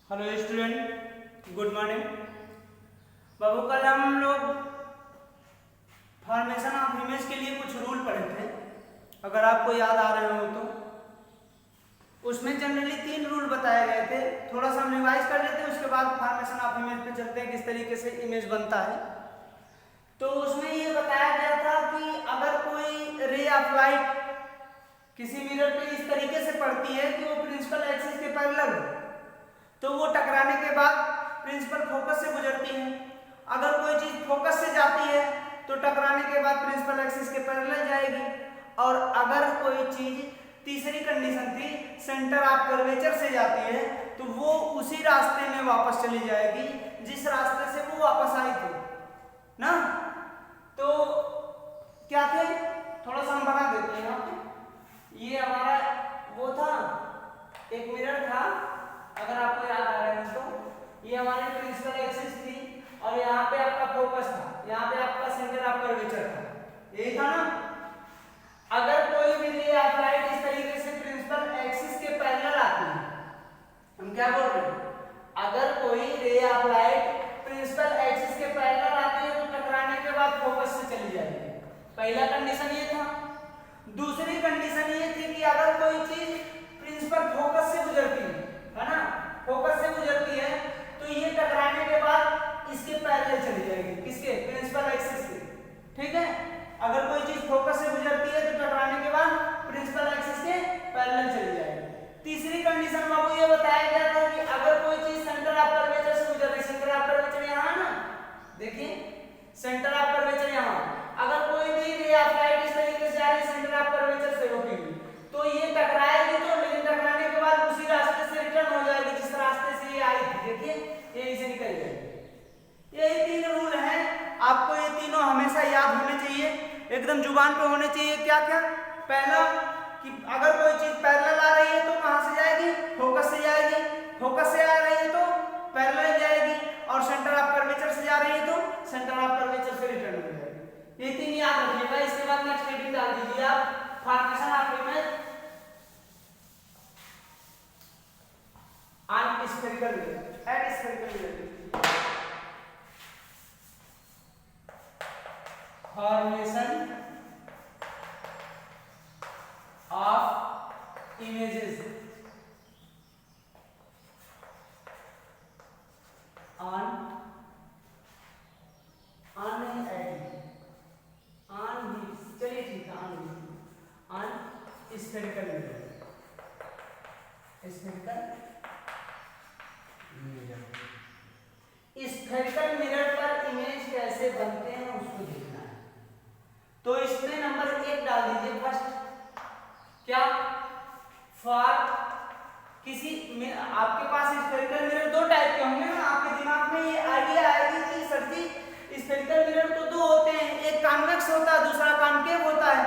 Hello student, good morning. बाबू कल हम लोग फॉर्मेशन ऑफ इमेज के लिए कुछ रूल पढ़े थे, अगर आपको याद आ रहे हो तो। उसमें जनरली 3 रूल बताए गए थे। थोड़ा सा हम रिवाइज कर लेते हैं, उसके बाद फॉर्मेशन ऑफ इमेज पे चलते हैं किस तरीके से इमेज बनता है। तो उसमें ये बताया गया था कि अगर कोई रे ऑफ लाइट किसी मिरर पे इस तरीके से पड़ती है कि वो प्रिंसिपल एक्सिस के पैरेलल हो, तो वो टकराने के बाद प्रिंसिपल फोकस से गुजरती है। अगर कोई चीज फोकस से जाती है तो टकराने के बाद प्रिंसिपल एक्सिस के पैरेलल जाएगी। और अगर कोई चीज, तीसरी कंडीशन थी, सेंटर ऑफ कर्वेचर से जाती है तो वो उसी रास्ते में वापस चली जाएगी जिस रास्ते से वो वापस आई थी ना। तो क्या थे, थोड़ा सा हम बना देते हैं। यहाँ पे ये हमारा वो था, एक मिरर था, अगर आपको याद आ रहा है तो ये हमारी प्रिंसिपल एक्सिस थी और यहाँ पे आपका फोकस था, यहाँ पे आपका सेंटर ऑफ कर्वेचर था, यही था ना। अगर कोई भी रे ऑफ लाइट इस तरीके से प्रिंसिपल एक्सिस के पैरेलल आती है, हम क्या बोल रहे हैं, अगर कोई ray of light principal axis के पैरेलल आती है तो टकराने के बाद फोकस से चली जाएगी। पहला कंडीशन ये था। दूसरी कंडीशन ये थी कि अगर कोई चीज प्रिंसिपल फोकस से गुजरती है ना, फोकस से गुजरती है तो ये टकराने के बाद इसके पैरेलल चली जाएगी, किसके, प्रिंसिपल एक्सिस के। ठीक है, अगर कोई चीज फोकस से गुजरती है तो टकराने के बाद प्रिंसिपल एक्सिस के पैरेलल चली जाएगी। तीसरी कंडीशन में आपको ये बताया गया था कि अगर कोई चीज सेंटर ऑफ कर्वेचर से गुजर रही, सेंटर ऑफ कर्वेचर यहाँ है ना, देखिए सेंटर ऑफ कर्वेचर यहाँ, अगर कोई भी रे ऑफ लाइट इस तरीके से आ रही सेंटर ऑफ कर्वेचर से होती हुई तो ये टकराएगी, तो लेकिन टकराने के बाद उसी रास्ते से रिटर्न हो जाएगी जिस रास्ते से ये आई थी। देखिए ये इसे निकल जाएगी। यही 3 रूल हैं, आपको ये तीनों हमेशा याद होने चाहिए, एकदम जुबान पे होने चाहिए। क्या क्या, पहला कि अगर कोई चीज पैरेलल आ रही है तो कहां से जाएगी, फोकस से जाएगी, फोकस से आ रही है तो पैरेलल जाएगी, और सेंटर ऑफ कर्वेचर से जा रही है तो सेंटर ऑफ कर्वेचर से रिटर्न हो जाएगी। ये 3 याद रखिएगा। इसके बाद नेक्स्ट हेडिंग डाल दीजिए आप, formation of image on spherical mirror at spherical mirror. Formation of images on चलिए ठीक है, on spherical mirror, spherical mirror. Spherical mirror पर इमेज कैसे बनते हैं उसको देखना है। तो इसमें नंबर 1 डाल दीजिए फर्स्ट, क्या, फॉर किसी आपके पास स्फेरिकल मिरर 2 टाइप के होंगे ना, आपके दिमाग में ये आइडिया आएगी कि सर जी स्फेरिकल मिरर तो 2 होते हैं, एक कॉन्वेक्स होता है दूसरा कॉन्केव होता है,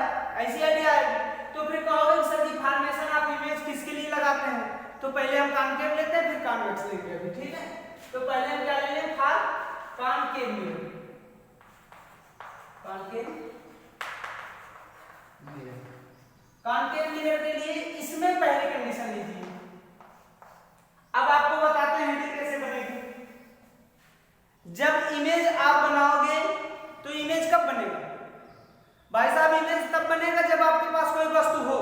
ऐसी आइडिया आएगी। तो फिर कहोगे sir ji formation of image किसके लिए लगाते हैं, तो पहले हम कॉन्केव लेते हैं फिर कॉन्वेक्स लेते हैं, ठीक है। तो पहले हम क्या ले लें, for concave mirror, concave mirror. Concave mirror के लिए इसमें पहली कंडीशन लीजिए। अब आपको बताते हैं हेडिंग कैसे बनेगी। जब इमेज आप बनाओगे तो इमेज कब बनेगा भाई साहब, इमेज तब बनेगा जब आपके पास कोई वस्तु हो,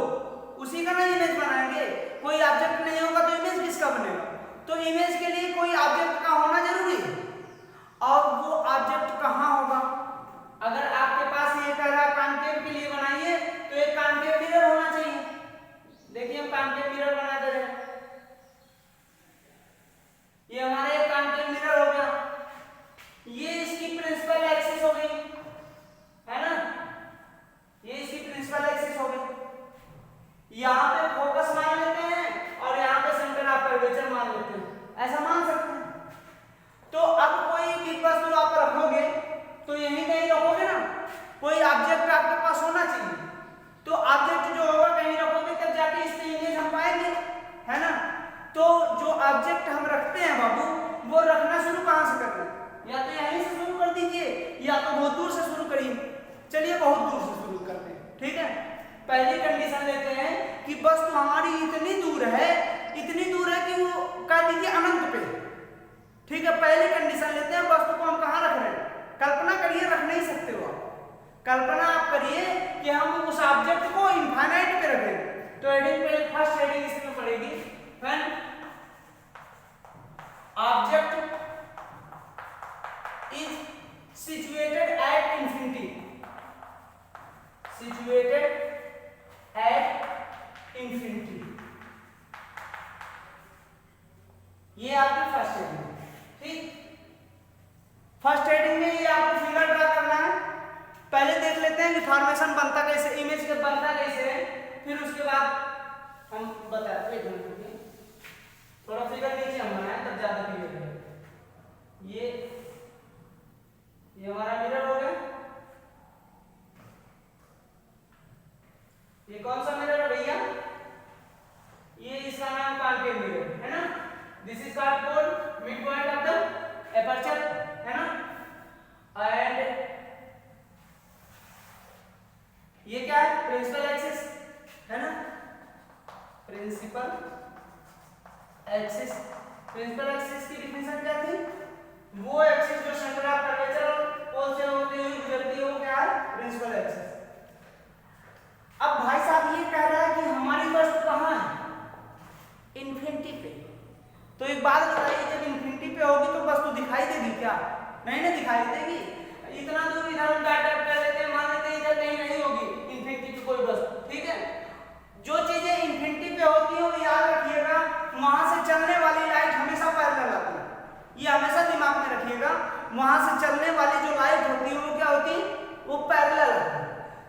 उसी का ना इमेज बनाएंगे। कोई ऑब्जेक्ट नहीं होगा तो इमेज किसका बनेगा। तो इमेज के लिए कोई ऑब्जेक्ट का होना जरूरी है, और वो ऑब्जेक्ट कहाँ होगा। अगर आपके पास ये कह रहा कॉन्केव के लिए बनाइए तो एक कॉन्केव मिरर होना चाहिए। देखिए हम कॉन्केव मिरर बना दे रहे हैं, ये हमारा एक कॉन्केव मिरर हो गया, ये इसकी प्रिंसिपल एक्सिस हो गई, है ना, ये इसकी प्रिंसिपल एक्सिस हो गई। यहाँ पे फोकस मान लेते हैं और यहाँ पे सेंटर ऑफ कर्वेचर मान लेते हैं, ऐसा मान सकते हैं। तो अब कोई भी वस्तु आप रखोगे तो यहीं कहीं रखोगे ना, कोई ऑब्जेक्ट आपके पास होना चाहिए। तो ऑब्जेक्ट जो होगा कहीं रखोगे तब जाके इसकी इमेज हम पाएंगे, है ना। तो जो ऑब्जेक्ट हम रखते हैं बाबू, वो रखना शुरू कहां से कर रहे हैं, या तो यहीं से शुरू कर दीजिए या तो बहुत दूर से शुरू करिए। चलिए बहुत दूर से शुरू करते हैं, ठीक है। पहली कंडीशन लेते हैं कि वस्तु हमारी इतनी दूर है कि वो कह दीजिए अनंत पे, ठीक है, पहली कंडीशन लेते हैं, वस्तु को हम कहाँ रख रहे हैं, कल्पना करिए, रख नहीं सकते हो आप, कल्पना आप करिए कि हम उस ऑब्जेक्ट को इनफाइनाइट पे रखें। तो हेडिंग पे फर्स्ट हेडिंग इसमें पड़ेगी, when object is situated at infinity, situated at infinity, ये आपकी फर्स्ट हेडिंग है। ठीक, फर्स्ट हेडिंग में ये आपको फिगर ड्रा करना है। पहले देख लेते हैं कि फॉर्मेशन बनता कैसे, इमेज के बनता कैसे है, फिर उसके बाद हम बताते हैं। थोड़ा फिगर नीचे हम बनाए तब ज्यादा क्लियर है। ये हमारा मिरर हो गया, ये कौन सा मिरर है भैया, ये इसका नाम कॉन्केव मिरर है ना, this is called mid point of the aperture है ना, एंड ये क्या है, प्रिंसिपल एक्सिस है ना, प्रिंसिपल एक्सिस, प्रिंसिपल एक्सिस की डिफिनेशन क्या थी, वो एक्सिस जो सेंटर ऑफ कर्वेचर पोल से होती हुई गुजरती है वो क्या है, प्रिंसिपल एक्सिस। अब भाई साहब ये कह रहा है कि हमारी वस्तु कहाँ है, इन्फिनिटी पे। तो एक बात बताइए, जब इन्फिनिटी पे होगी तो वस्तु दिखाई देगी क्या, नहीं ना दिखाई देगी। इतना दूर इधर हम डाट डाट कर लेते हैं, मान लेते हैं इधर कहीं नहीं होगी इन्फिनिटी पे कोई वस्तु, ठीक है। जो चीजें इन्फिनिटी पे होती है वो याद रखिएगा, वहां से चलने वाली लाइट हमेशा पैरेलल आती है, ये हमेशा दिमाग में रखिएगा। वहां से चलने वाली जो लाइट होती है वो क्या होती है, वो पैरेलल आती है।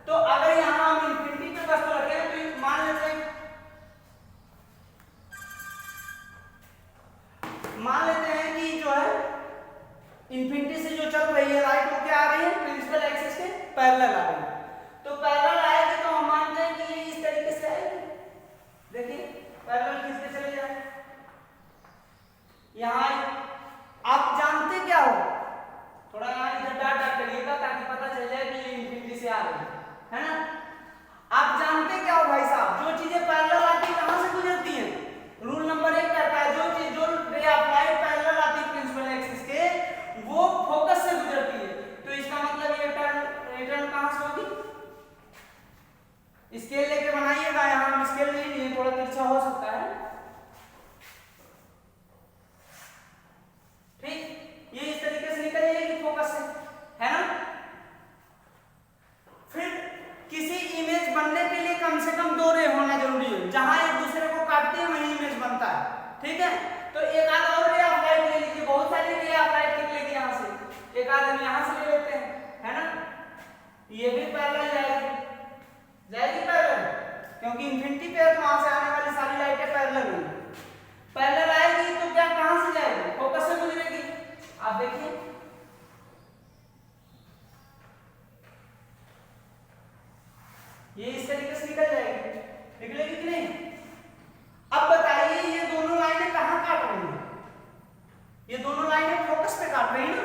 तो अगर यहाँ हम इन्फिनिटी पे वस्तु रखें तो मान लेते हैं कि जो है इन्फिनिटी से जो चल रही है लाइट वो क्या आ रही है, प्रिंसिपल एक्सिस के पैरेलल आ रही है। तो पैरेलल आएगी तो हम मानते हैं कि ये इस तरीके से आएगी, देखिए पैरेलल खींचते चले जाए। यहाँ आप जानते क्या हो, थोड़ा यहाँ इधर डाट डाट करिएगा ताकि पता चल जाए कि ये इन्फिनिटी से आ रही है ना। आप जानते क्या हो भाई साहब, जो चीजें पैरेलल आती है कहां से गुजरती हैं, रूल नंबर 1 कहता है जो चीज जो रे ऑफ लाइट पैरेलल आती है प्रिंसिपल एक्सिस के वो फोकस से गुजरती है। तो इसका मतलब ये रिटर्न कहां से होगी, स्केल लेके बनाइएगा, यहाँ हम स्केल नहीं लिए, थोड़ा तिरछा हो सकता है, ठीक। ये इस तरीके से निकल जाएगी फोकस से, है ना। फिर किसी इमेज बनने के लिए कम से कम 2 रे होना जरूरी है, जहां एक दूसरे को काटते हैं वहीं इमेज बनता है, ठीक है। तो एक आध और रे ऑफ लाइट ले लीजिए, बहुत सारी रे ऑफ लाइट निकलेगी यहाँ से, एक आध हम यहाँ से ले लेते हैं, है ना। ये भी पैरेलल जाएगी पैरेलल, क्योंकि इन्फिनिटी पे है तो वहां से आने वाली सारी लाइटें पैरेलल होंगी। पैरेलल आएगी तो क्या कहां से जाएगी, फोकस से गुजरेगी। आप देखिए ये इस तरीके से निकल जाएगी, निकलेगी कि नहीं। अब बताइए ये दोनों लाइनें कहां काट रही हैं, ये दोनों लाइनें फोकस पे काट रही है ना,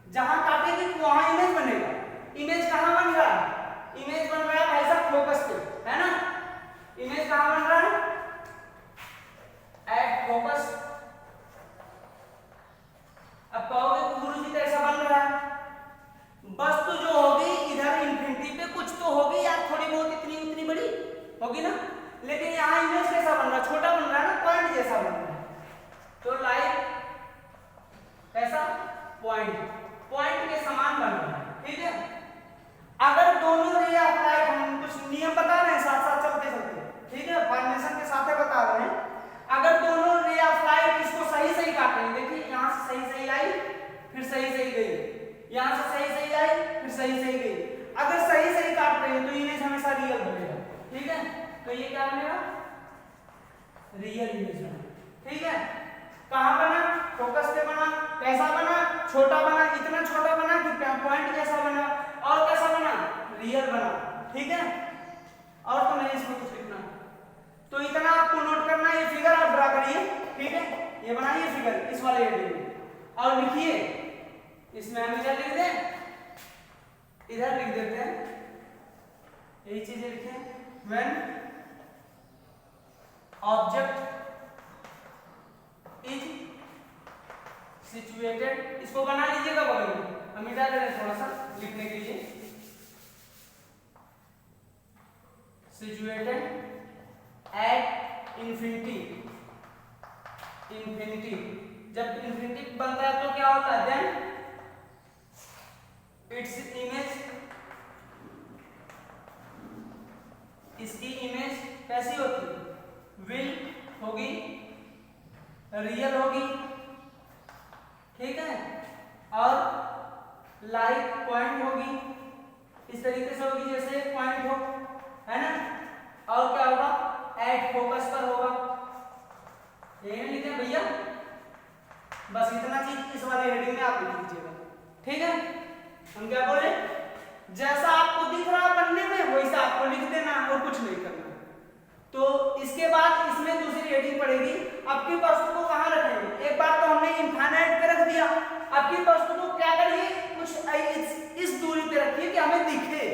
जहां काटेगी वहां इमेज बनेगा। इमेज कहां बन रहा है, इमेज बन रहा है भाई साहब फोकस पे, है ना। इमेज कहां बन रहा है, एट फोकस। अब कहोगे गुरुजी कैसा बन रहा है, वस्तु जो होगी इधर इन्फिनिटी पे कुछ तो होगी यार, थोड़ी बहुत इतनी उतनी बड़ी होगी ना, लेकिन यहाँ इमेज कैसा बन रहा है, छोटा बन रहा है ना, पॉइंट जैसा बन रहा है। तो लाइट कैसा, पॉइंट के समान बन रहा है, ठीक है। अगर दोनों रे ऑफ लाइट, हम कुछ नियम बता रहे हैं साथ साथ चलते चलते, ठीक है, फॉर्मेशन के साथ बता रहे हैं। अगर दोनों रे ऑफ लाइट इसको सही सही काटेंगे, देखिए यहाँ से सही सही आई फिर सही सही गई, यहाँ से सही सही आई फिर सही सही गई। अगर सही सही काट रहे हैं तो इमेज हमेशा रियल बनेगा, ठीक है। तो ये क्या बनेगा, रियल इमेज बना, ठीक है। कहाँ बना, फोकस पे बना, कैसा बना, छोटा बना, इतना छोटा बना कि पॉइंट जैसा बना, और कैसा बना, रियल बना, ठीक है। और तो नहीं इसमें कुछ लिखना, तो इतना आपको नोट करना। ये फिगर आप ड्रा करिए, ठीक है, ये बनाइए फिगर इस वाले एरिया में और लिखिए, इसमें हम इधर लिख दें, इधर लिख देते हैं, यही चीजें लिखें। व्हेन ऑब्जेक्ट इज सिचुएटेड, इसको बना लीजिएगा बगल में, हम मिटा दे रहे हैं थोड़ा सा लिखने के लिए। सिचुएटेड एट इंफिनिटी, इंफिनिटी, जब इंफिनिटी बनता है तो क्या होता है, देन इट्स इमेज, इसकी इमेज कैसी होती है, विल होगी, रियल होगी, ठीक है, और लाइक पॉइंट होगी, इस तरीके से होगी जैसे पॉइंट हो, है ना, और क्या होगा, एट फोकस पर होगा, ये लिखे भैया, बस इतना चीज इस वाले हेडिंग में आप लिख लीजिएगा, ठीक है। हम क्या बोले, जैसा आपको दिख रहा पढ़ने में वैसा आपको लिख देना और कुछ नहीं करना। तो इसके बाद इसमें दूसरी हेडिंग पड़ेगी, आपकी वस्तु को कहाँ रखेंगे। एक बार तो हमने इनफाइनाइट पे रख दिया, आपकी वस्तु को क्या करिए, कुछ इस दूरी पे रखिए कि हमें दिखे।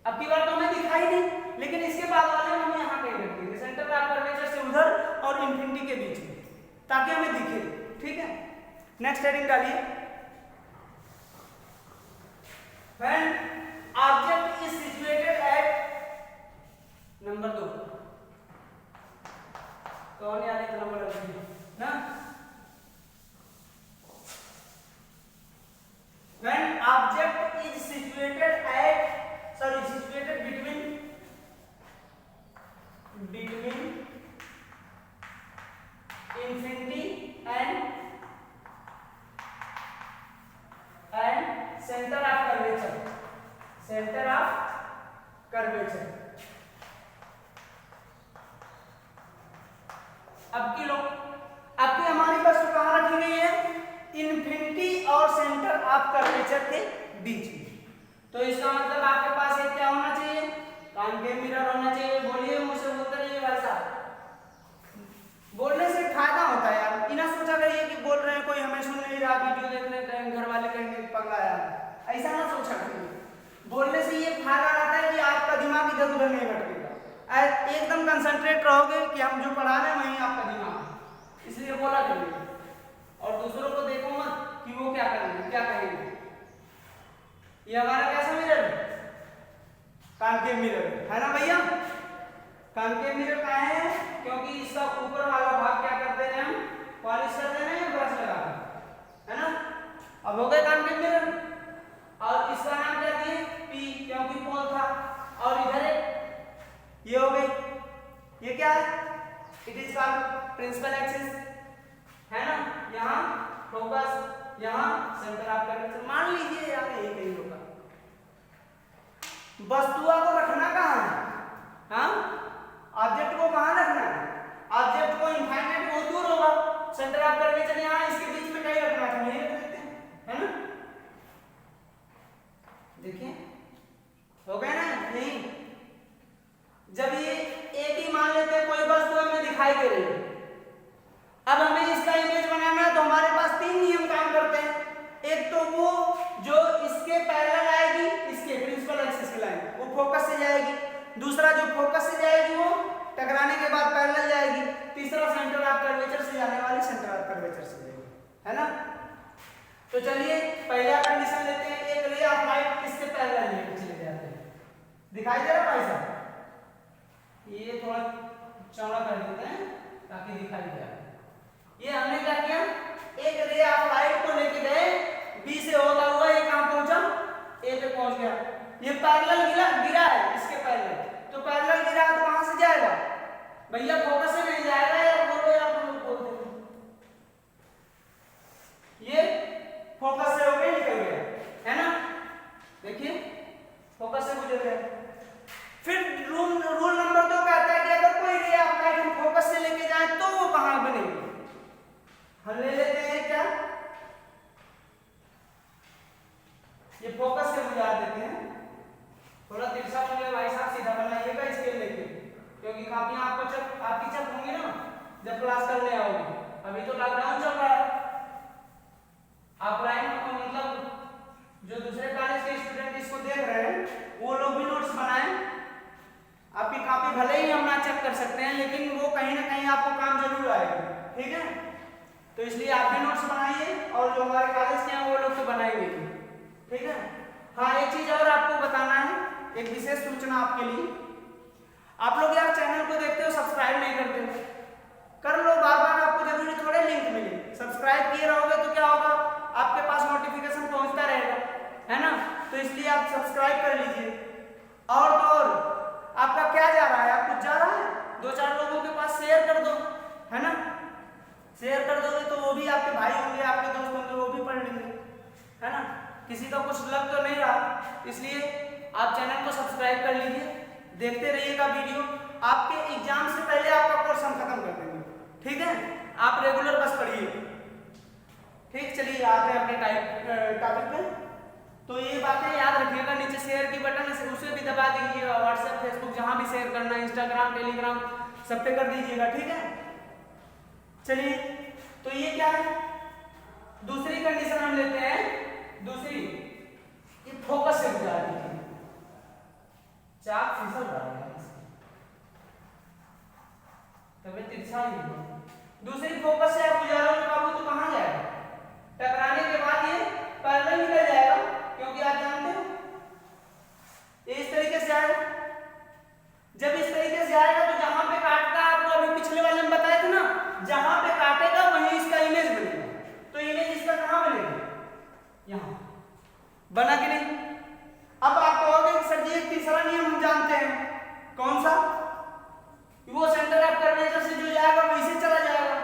अब की बार तो हमें दिखाई नहीं, लेकिन इसके बाद वाले हम यहाँ पे रख देंगे, सेंटर ऑफ कर्वेचर से उधर और इंफिनिटी के बीच में, ताकि हमें दिखे, ठीक है। नेक्स्ट हेडिंग डालिए, when object is situated at number 2, कौन याद है नंबर ना, when object is situated at, sorry, situated between infinity and center of curvature, center of curvature। अब की हमारी वस्तु कहाँ रखी गई है, इन्फिनिटी और सेंटर ऑफ कर्वेचर के बीच में। तो इसका मतलब आपके पास एक क्या होना चाहिए, कॉन्केव मिरर होना चाहिए। बोलिए, मुझसे बोलते रहिए भाई साहब, बोलने से फायदा होता है यार, इना सोचा करिए कि बोल रहे हैं कोई हमें सुन नहीं रहा, वीडियो देखने कहेंगे, घर वाले कहेंगे पगला यार, ऐसा ना सोचा करिए। बोलने से ये फायदा रहता है कि आपका दिमाग इधर उधर नहीं भटकेगा, एकदम कंसंट्रेट रहोगे कि हम जो पढ़ा रहे हैं वहीं आपका दिमाग, इसलिए बोला करिए। और दूसरों को देखो मत कि वो क्या करेंगे क्या कहेंगे। ये हमारा कैसा मिरर है, कॉन्केव मिरर है ना भैया। कॉन्केव मिरर का है क्योंकि इसका ऊपर वाला भाग क्या करते हैं हम, पॉलिश कर देना है ब्रश लगा कर, है ना। अब हो गए कॉन्केव मिरर, और इसका नाम क्या दिए, पी, क्योंकि पोल था। और इधर ये हो गई, ये क्या है, it is called principal axis, है ना। यहाँ फोकस, यहाँ सेंटर ऑफ कर्वेचर, मान लीजिए यहाँ ये कहीं होगा। वस्तुआ को रखना कहाँ है, हाँ, ऑब्जेक्ट को कहाँ रखना है, ऑब्जेक्ट को इनफाइनाइट बहुत दूर होगा, सेंटर ऑफ कर्वेचर यहाँ इसके बीच में कहीं रखना है, यहीं रख देते हैं, है ना। देखिए हो गया ना, नहीं। जब ये एक ही मान लेते हैं कोई वस्तु हमें दिखाई दे रही है, अब हमें इसका इमेज बनाना है तो हमारे पास 3 नियम काम करते हैं। एक तो वो जो इसके पैरेलल आएगी, इसके प्रिंसिपल एक्सिस की लाइन, वो फोकस से जाएगी। दूसरा जो फोकस से जाएगी वो टकराने के बाद पैरेलल जाएगी। तीसरा सेंटर ऑफ कर्वेचर से जाने वाली सेंटर ऑफ कर्वेचर से जाएगी, है ना। तो चलिए पहला कंडीशन लेते हैं, एक रे ऑफ लाइट इसके पैरेलल लेके चले जाते हैं, दिखाई दे रहा है भाई साहब, ये थोड़ा चौड़ा कर देते हैं ताकि दिखाई दे। ये हमने क्या किया, एक रे ऑफ लाइट को लेके गए, बी से होता हुआ ये कहां पहुंचा, ए पे पहुंच गया। ये पैरेलल गिरा है इसके पैरेलल, तो पैरेलल गिरा है तो कहां से जाएगा भैया, फोकस से नहीं जाएगा यार, बोलो यार, बोल दो। ये फोकस से होके निकल गया, है ना। देखिए फोकस से गुजर गया। फिर रूल नंबर 2 कहता है कि अगर कोई रे ऑफ लाइट हम फोकस से लेके जाए तो वो कहां बनेगी। हम ले लेते हैं क्या, ये फोकस से गुजार देते हैं, थोड़ा तिरछा बने भाई साहब, सीधा बनाइएगा स्केल लेके, क्योंकि कापियां आपकी चेक होंगी ना जब क्लास करने आओगे। अभी तो लॉकडाउन चल रहा है, ऑफलाइन मतलब जो दूसरे कॉलेज के स्टूडेंट इसको देख रहे हैं वो लोग भी नोट्स बनाएं। आपकी कॉपी भले ही हम ना चेक कर सकते हैं, लेकिन वो कहीं ना कहीं आपको काम जरूर आएगा, ठीक है। तो इसलिए आप भी नोट्स बनाइए और जो हमारे कॉलेज के हैं वो लोग तो बनाएंगे, ठीक है। हाँ, एक चीज और आपको बताना है, एक विशेष सूचना आपके लिए। आप लोग यार चैनल को देखते हो, सब्सक्राइब नहीं करते हो, कर लो, बार बार आपको जरूरी थोड़े लिंक मिले। सब्सक्राइब किए रहोगे तो क्या होगा, आपके पास नोटिफिकेशन पहुंचता रहेगा, है ना। तो इसलिए आप सब्सक्राइब कर लीजिए। और तो और आपका क्या जा रहा है, आप कुछ जा रहा है, 2-4 लोगों के पास शेयर कर दो, है ना। शेयर कर दोगे तो वो भी आपके भाई होंगे, आपके दोस्त होंगे, वो भी पढ़ लेंगे, है ना। किसी का कुछ लग तो नहीं रहा, इसलिए आप चैनल को सब्सक्राइब कर लीजिए, देखते रहिएगा वीडियो। आपके एग्जाम से पहले आपका कोर्स हम खत्म कर देंगे, ठीक है। आप रेगुलर बस पढ़िए, ठीक। चलिए आते हैं अपने टॉपिक पे। तो ये बातें याद रखिएगा, नीचे शेयर की बटन है उसे भी दबा दीजिएगा, व्हाट्सएप फेसबुक जहां भी शेयर करना है, इंस्टाग्राम टेलीग्राम सब पे कर दीजिएगा, ठीक है। चलिए, तो ये क्या है, दूसरी कंडीशन हम लेते हैं। दूसरी, ये फोकस से बुझा दीजिए, चाक फिसल रहा है, तभी तिरछा ही है। दूसरी, फोकस से आप बुझा रहे हो बाबू, तो कहां जाएगा, टकराने के बाद ये पैरेलल निकल जाएगा, क्योंकि आप जानते हो ये इस तरीके से आएगा। जब इस तरीके से आएगा तो जहां पे काटता है, आपको अभी पिछले वाले में बताया था ना, जहां पे काटेगा वहीं इसका इमेज बनेगा। तो इमेज इसका कहां बनेगा, यहां बना कि नहीं। अब आप कहोगे कि सर जी एक तीसरा नियम हम जानते हैं, कौन सा, वो सेंटर ऑफ कर्वेचर से जो जाएगा वो इसे चला जाएगा।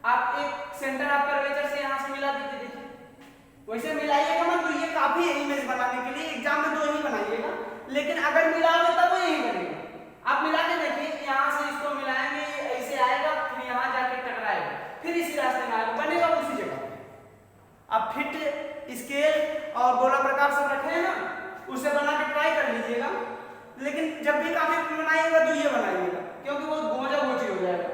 आप एक सेंटर ऑफ कर्वेचर से यहां से मिला दीजिए, देखिए वैसे मिलाइएगा मत, तो ये काफी है इमेज बनाने के लिए, एग्जाम में 2 ही बनाइएगा, लेकिन अगर मिलाओगे तब वो यही बनेगा। आप मिला के देखिए, यहां से इसको मिलाएंगे, ऐसे आएगा, फिर यहां जाके टकराएगा, फिर इसी रास्ते में आएगा, बनेगा उसी जगह। आप फिट स्केल और गोला प्रकार सब रखे हैं ना, उसे बना के ट्राई कर लीजिएगा। लेकिन जब भी काफी बनाइएगा तो ये बनाइएगा, क्योंकि वो गोजा गोची हो जाएगा,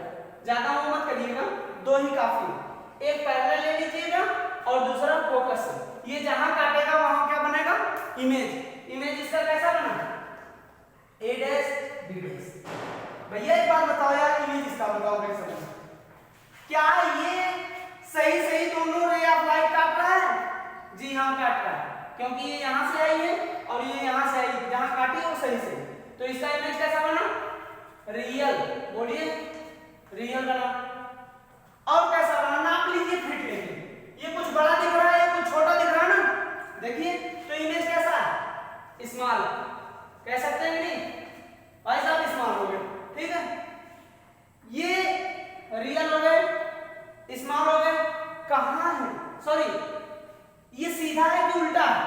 ज्यादा वो मत करिएगा, 2 ही काफी है। एक पैरेलल ले लीजिएगा और दूसरा फोकस है। ये जहां काटेगा वहां क्या बनेगा, इमेज। इमेज इसका कैसा बना, A डैश B डैश। भैया एक बात बताओ यार, इमेज इसका बताओ कैसा बना, क्या ये सही सही दोनों रे ऑफ लाइट काट रहा है, जी हाँ काट रहा है, क्योंकि ये यहां से आई है और ये यहां से आई, जहां काटी वो सही से। तो इसका इमेज कैसा बना, रियल, बोलिए रियल बना। और कैसा बना, नाप लीजिए फिट लेके, ये कुछ बड़ा दिख रहा है, कुछ छोटा दिख रहा है ना, देखिए। तो इमेज कैसा है, स्मॉल, कह सकते हैं कि नहीं भाई साहब, स्मॉल हो गए, ठीक है। ये रियल हो गए, स्मॉल हो गए, कहां है, सॉरी ये सीधा है कि उल्टा है,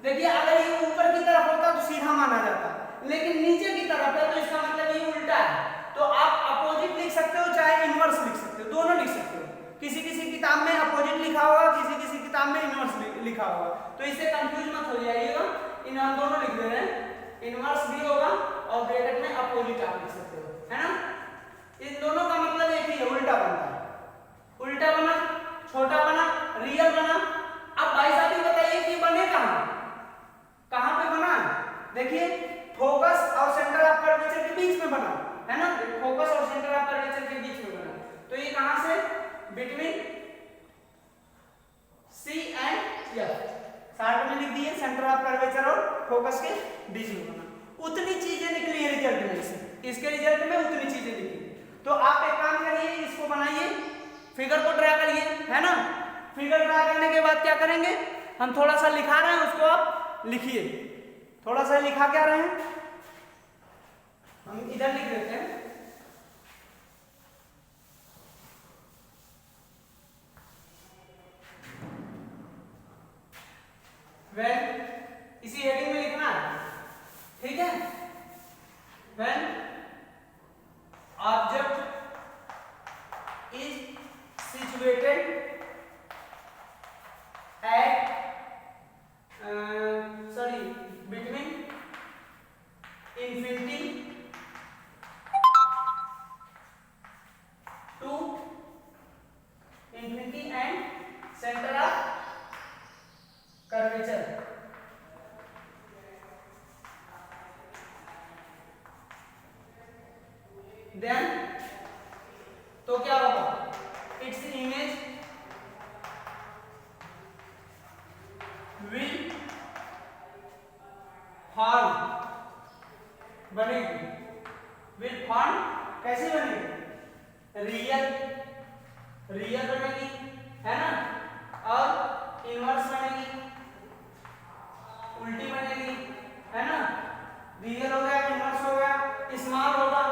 देखिए अगर ये ऊपर की तरफ होता तो सीधा माना जाता, लेकिन नीचे की तरफ है तो इसका मतलब ये उल्टा है। तो आप अपोजिट लिख सकते हो, चाहे इनवर्स लिख सकते हो, दोनों लिख सकते हो। किसी किसी किताब में अपोजिट लिखा होगा, किसी किसी किताब में इनवर्स लिखा होगा, तो इससे कंफ्यूज मत हो जाइएगा। इन हम दोनों लिख दे रहे हैं, इनवर्स भी होगा और ब्रैकेट में अपोजिट आप लिख सकते हो, है ना। इन दोनों का मतलब एक ही है, उल्टा बनता है। उल्टा बना, छोटा बना, रियल बना। अब भाई साहब ये बताइए कि बने कहां पे बना, देखिए फोकस और सेंटर ऑफ कर्वेचर के बीच में बना, है ना। फोकस और सेंटर ऑफ कर्वेचर के बीच में बना, तो ये कहां से, between C and F, short में लिख दिए, सेंटर ऑफ कर्वेचर और फोकस के बीच में बना। उतनी चीजें निकली है रिजल्ट में से, इसके रिजल्ट में उतनी चीजें निकली। तो आप एक काम करिए, इसको बनाइए, फिगर को ड्रा करिए, है ना। फिगर ड्रा करने के बाद क्या करेंगे, हम थोड़ा सा लिखा रहे हैं, उसको आप लिखिए। थोड़ा सा लिखा क्या रहे हैं, हम इधर लिख देते हैं, when, इसी हेडिंग में लिखना है, ठीक है। when object is situated at between infinity to infinity and center of curvature, then तो क्या होगा, its image रियल बनेगी, है ना, और इनवर्स बनेगी, उल्टी बनेगी, है ना। रियल हो गया, इनवर्स हो गया, स्मॉल होगा,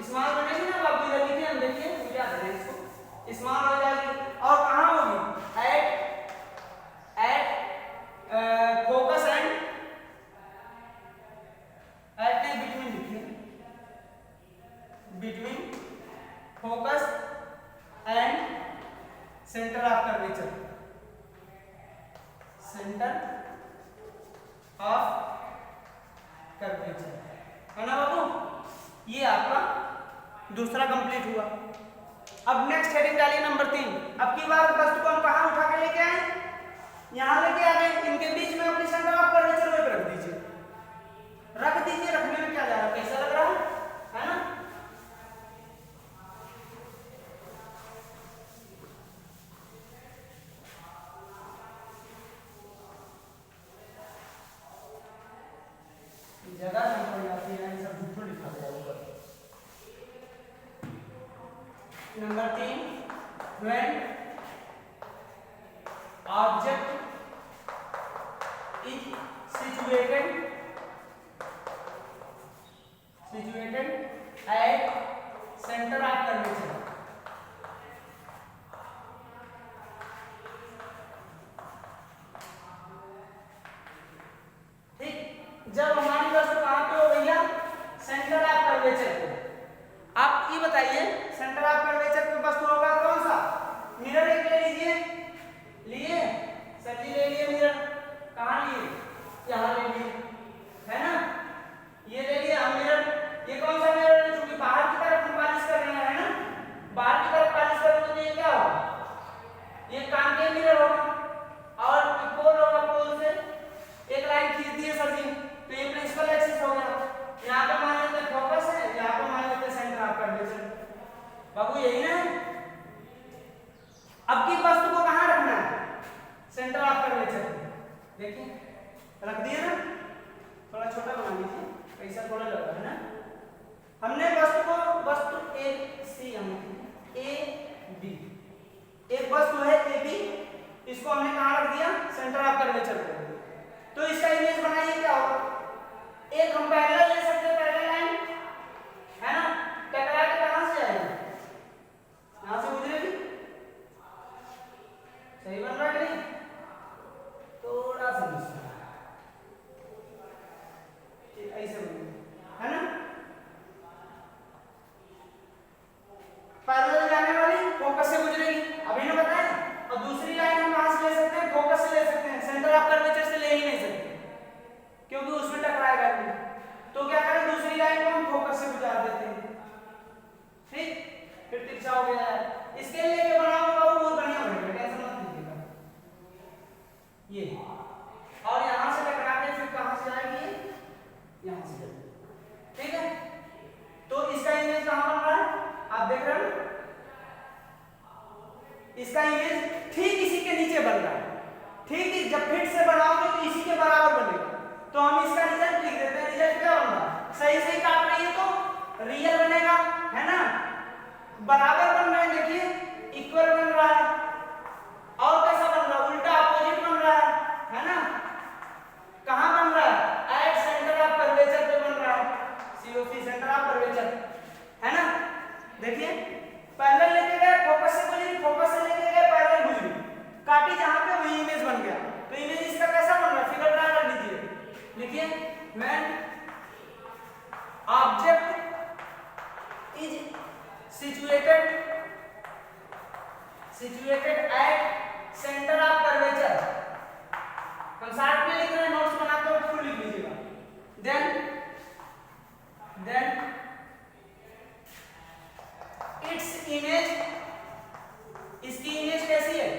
स्मॉल बनेगी ना बाबू, इधर लिखिए, हम देखिए क्या करें इसको, स्मॉल हो जाएगी। और कहाँ होगी, एट फोकस एंड एट नहीं, बिटवीन लिखिए, between focus and centre of curvature, centre of curvature, है ना बाबू। ये आपका दूसरा कंप्लीट हुआ। अब नेक्स्ट हेडिंग डालिए नंबर 3। अब की बार वस्तु को हम कहाँ उठा के लेके आए, यहाँ लेके आ गए, इनके बीच में अपनी सेंटर ऑफ कर्वेचर में रख दीजिए, रख दीजिए। रखने में क्या जा रहा है, कैसा लग रहा है ना। जगह नहीं पड़ जाती है, सब झूठ लिखा गया ऊपर। Number 3, when object is situated at center of curvature, ठीक। जब हमारी वस्तु कहाँ पे हो भैया, सेंटर ऑफ कर्वेचर पे। आप ये बताइए, सेंटर ऑफ कर्वेचर पे वस्तु होगा कौन सा, मिरर एक ले लीजिए, लिए सर जी, ले लिए मिरर, कहाँ लिए, यहाँ ले लिए, है ना, ये ले लिया हम मिरर। ये कौन सा मिरर है, क्योंकि बाहर की तरफ हम पालिश कर रहे हैं, है ना, बाहर की तरफ पालिश करोगे तो ये क्या होगा, ये कॉन्केव मिरर होगा, और पोल होगा, पोल से एक लाइन खींच दी है सर जी, तो ये प्रिंसिपल एक्सिस हो गया। यहाँ पे मान लेते हैं फोकस है, यहाँ पे मान लेते हैं सेंटर ऑफ कर्वेचर, बाबू यही ना है। अब की वस्तु को कहाँ रखना है, सेंटर ऑफ कर्वेचर, देखिए रख दिए ना, थोड़ा छोटा बना लीजिए, पैसा थोड़ा लगा है ना। हमने वस्तु ए सी, ए बी, एक वस्तु है ए बी, इसको हमने कहाँ रख दिया, सेंटर ऑफ कर्वेचर पे। तो इसका इमेज बनाइए, क्या होगा, एक हम पैरेलल ले सकते हैं, पैरेलल लाइन, है ना, टकरा के कहाँ से आएगी, यहाँ से गुजरेगी, सही बन रहा है नहीं, थोड़ा सा ऐसे बनेगी, है ना, पैरेलल जाने वाली फोकस से गुजरेगी, अभी ना बताया। और दूसरी लाइन हम कहाँ से ले सकते हैं, फोकस से ले सकते हैं, सेंटर ऑफ कर्वेचर से ले ही नहीं सकते, क्योंकि उसमें टकराएगा नहीं। तो क्या करें, दूसरी लाइन को हम फोकस से गुजार देते हैं, ठीक, फिर तिरछा हो गया है। इसके लिए क्या बनाऊंगा, वो बहुत बढ़िया बनेगा, टेंशन मत लीजिएगा। ये और यहाँ से टकरा के फिर कहाँ से जाएगी, यहाँ से जाएगी, ठीक है। तो इसका इमेज कहाँ बन रहा है, आप देख रहे हो, इसका इमेज ठीक इसी के नीचे बन रहा है, ठीक। जब फिट से बनाओगे तो इसी के बराबर बनेगा। तो हम इसका रिजल्ट लिख देते हैं, रिजल्ट क्या बन रहा है, सही सही काट रही है तो रियल बनेगा, है ना, बराबर बन रहा है, देखिए इक्वल बन रहा है, और कैसा बन रहा है, उल्टा अपोजिट बन रहा है ना, कहाँ बन रहा है, एट सेंटर ऑफ कर्वेचर पे बन रहा है, सीओसी सेंटर ऑफ कर्वेचर, है ना। देखिए पैरेलल लेके गए, फोकस से गुजरी, फोकस से लेके गए, पैरेलल गुजरी, काटी जहाँ पे वही इमेज बन गया। तो इमेज इसका कैसा बन रहा है, फिगर ड्रा कर लीजिए, लिखिए, when object is situated at center of curvature, हम साथ में लिख रहे हैं, नोट्स बनाते हो फुल लिख लीजिएगा। then its image, इसकी इमेज कैसी है,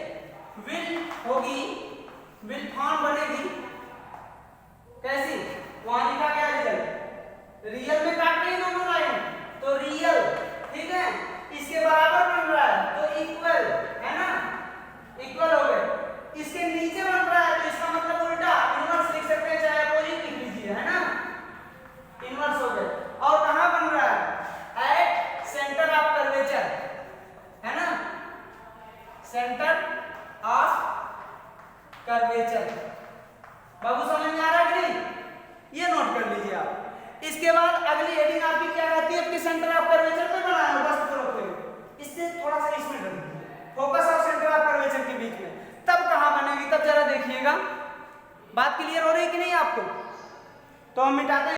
will होगी, will फॉर्म बनेगी, कैसी, वहां लिखा क्या रिजल्ट, रियल में काट रही दोनों लाइन, तो रियल, ठीक है, इसके बराबर बन रहा है तो इक्वल, है ना, इक्वल हो गए। इसके नीचे बन रहा है तो इसका मतलब उल्टा, इनवर्स लिख सकते हैं, चाहे अपोजिट लिख लीजिए, है ना, इनवर्स हो गए। और कहां बन रहा है, at centre of curvature, curvature. बाबू समझ में आ रहा है कि नहीं? ये नोट कर लीजिए आप। इसके बाद अगली हेडिंग आपकी क्या रहती है? आपके सेंटर ऑफ कर्वेचर पे बनाया होगा बस रखते हुए, इससे थोड़ा सा इसमें रख दीजिए, फोकस और सेंटर ऑफ कर्वेचर के बीच में। तब कहां बनेगी? तब जरा देखिएगा, बात क्लियर हो रही है कि नहीं आपको? तो हम मिटाते हैं।